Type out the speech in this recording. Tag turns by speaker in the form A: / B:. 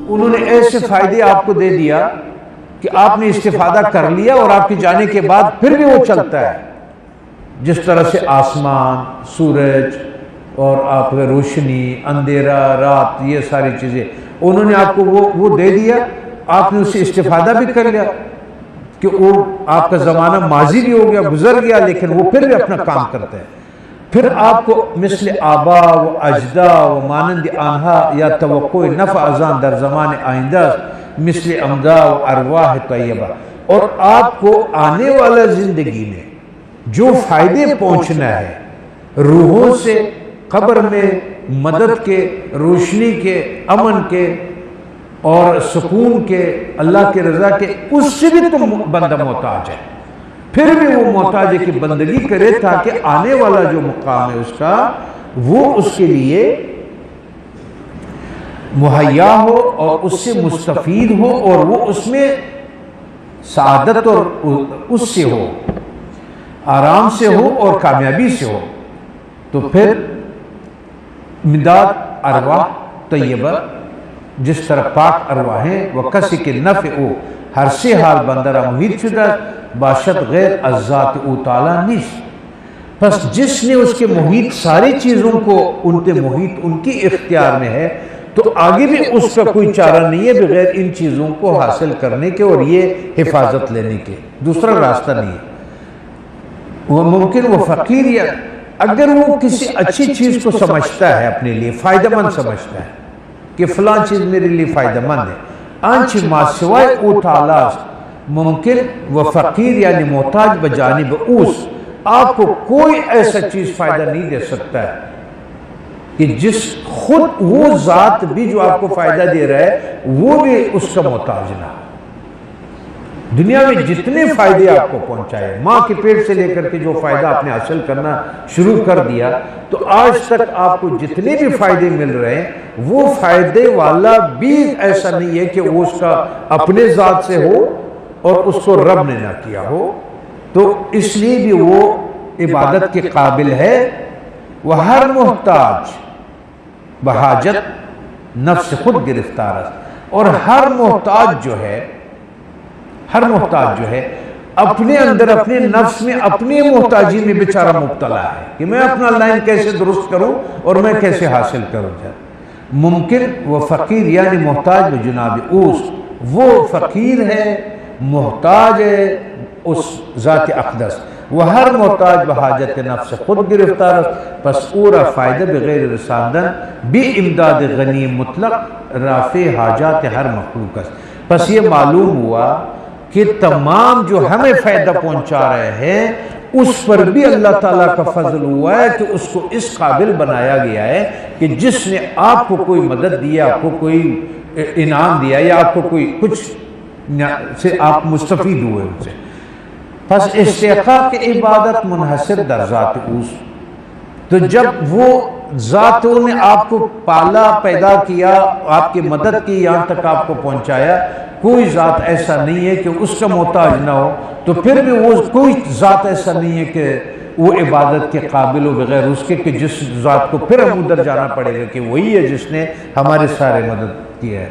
A: انہوں نے ایسے فائدے آپ کو دے دیا کہ آپ نے استفادہ کر لیا اور آپ کے جانے کے بعد پھر بھی وہ چلتا ہے، جس طرح سے آسمان، سورج اور آپ کا روشنی، اندھیرا، رات، یہ ساری چیزیں انہوں نے آپ کو وہ دے دیا، آپ نے اس سے استفادہ بھی کر لیا کہ وہ آپ کا زمانہ ماضی بھی ہو گیا، گزر گیا، لیکن وہ پھر بھی اپنا کام کرتے ہیں۔ پھر آپ کو مثل آبا و اجدا و مانند آنہا یا توقع نفع ازان در زمان آئندہ مثل امدا و ارواح طیبہ، اور آپ کو آنے والا زندگی میں جو فائدے پہنچنا ہے روحوں سے، قبر میں مدد کے، روشنی کے، امن کے اور سکون کے، اللہ کے رضا کے، اس سے بھی تم بندہ محتاج ہے، پھر بھی وہ محتاج ہے کہ بندگی کرے تاکہ آنے والا جو مقام ہے اس کا وہ اس کے لیے مہیا ہو اور اس سے مستفید ہو اور وہ اس میں سعادت اور اس سے ہو، آرام سے ہو اور کامیابی سے ہو۔ تو پھر امداد ارواح طیبہ، جس طرح پاک ارواحیں وہ کسی کے نفع او ہر سے حال بندرہ محیط شدہ باشد غیر ازات او تعالیٰ نیش، پس جس نے اس کے محیط ساری چیزوں کو ان کے محیط ان کی اختیار میں ہے تو آگے بھی اس کا کوئی چارہ نہیں ہے بغیر ان چیزوں کو حاصل کرنے کے اور یہ حفاظت لینے کے، دوسرا راستہ نہیں ہے۔ وہ ممکن وہ فقیر یا اگر وہ کسی اچھی چیز کو سمجھتا ہے اپنے لیے فائدہ مند سمجھتا ہے کہ فلاں چیز میرے لیے فائدہ مند ہے، آنچ ما سوائے او تعالیٰ ممکن وہ فقیر یعنی محتاج بجانب اوس، آپ کو کوئی ایسا چیز فائدہ نہیں دے سکتا ہے کہ جس خود وہ ذات بھی جو آپ کو فائدہ دے رہا ہے وہ بھی اس کا محتاج نہ۔ دنیا میں جتنے فائدے آپ کو پہنچائے، ماں کے پیٹ سے لے کر کے جو فائدہ آپ نے حاصل کرنا شروع کر دیا، تو آج تک آپ کو جتنے بھی فائدے مل رہے ہیں وہ فائدے والا بھی ایسا نہیں ہے کہ وہ اس کا اپنے ذات سے ہو اور اس کو رب نے نہ کیا ہو، تو اس لیے بھی وہ عبادت کے قابل ہے۔ وہ ہر محتاج بحاجت نفس خود گرفتار ہے، اور ہر محتاج جو ہے اپنے اندر اپنے نفس میں اپنی محتاجی میں بیچارہ مبتلا ہے کہ میں اپنا لائن کیسے درست کروں اور میں کیسے حاصل کروں۔ ممکن وہ فقیر یعنی محتاج بجناب اوس، وہ فقیر ہے، محتاج ہے اس ذات اقدس، وہ ہر محتاج بحاجت نفس خود گرفتار، پس اورا فائدہ بغیر رساندن بی امداد غنی مطلق رافع حاجات ہر مخلوق است۔ پس یہ معلوم ہوا کہ تمام جو ہمیں فائدہ پہنچا رہے ہیں اس پر بھی اللہ تعالیٰ کا فضل ہوا ہے کہ اس کو اس قابل بنایا گیا ہے کہ جس نے آپ کو کوئی مدد دیا، آپ کو کوئی انعام دیا یا آپ کو کوئی کچھ سے آپ مستفید ہوئے ان سے، پس استحقاق عبادت منحصر در ذات اوس، تو جب وہ ذاتوں نے آپ کو پالا، پیدا کیا، آپ کی مدد کی، یہاں تک آپ کو پہنچایا، کوئی ذات ایسا نہیں ہے کہ اس کا محتاج نہ ہو، تو پھر بھی وہ کوئی ذات ایسا نہیں ہے کہ وہ عبادت کے قابل ہو بغیر اس کے کہ جس ذات کو پھر ہم ادھر جانا پڑے گا کہ وہی ہے جس نے ہمارے سارے مدد کی ہے۔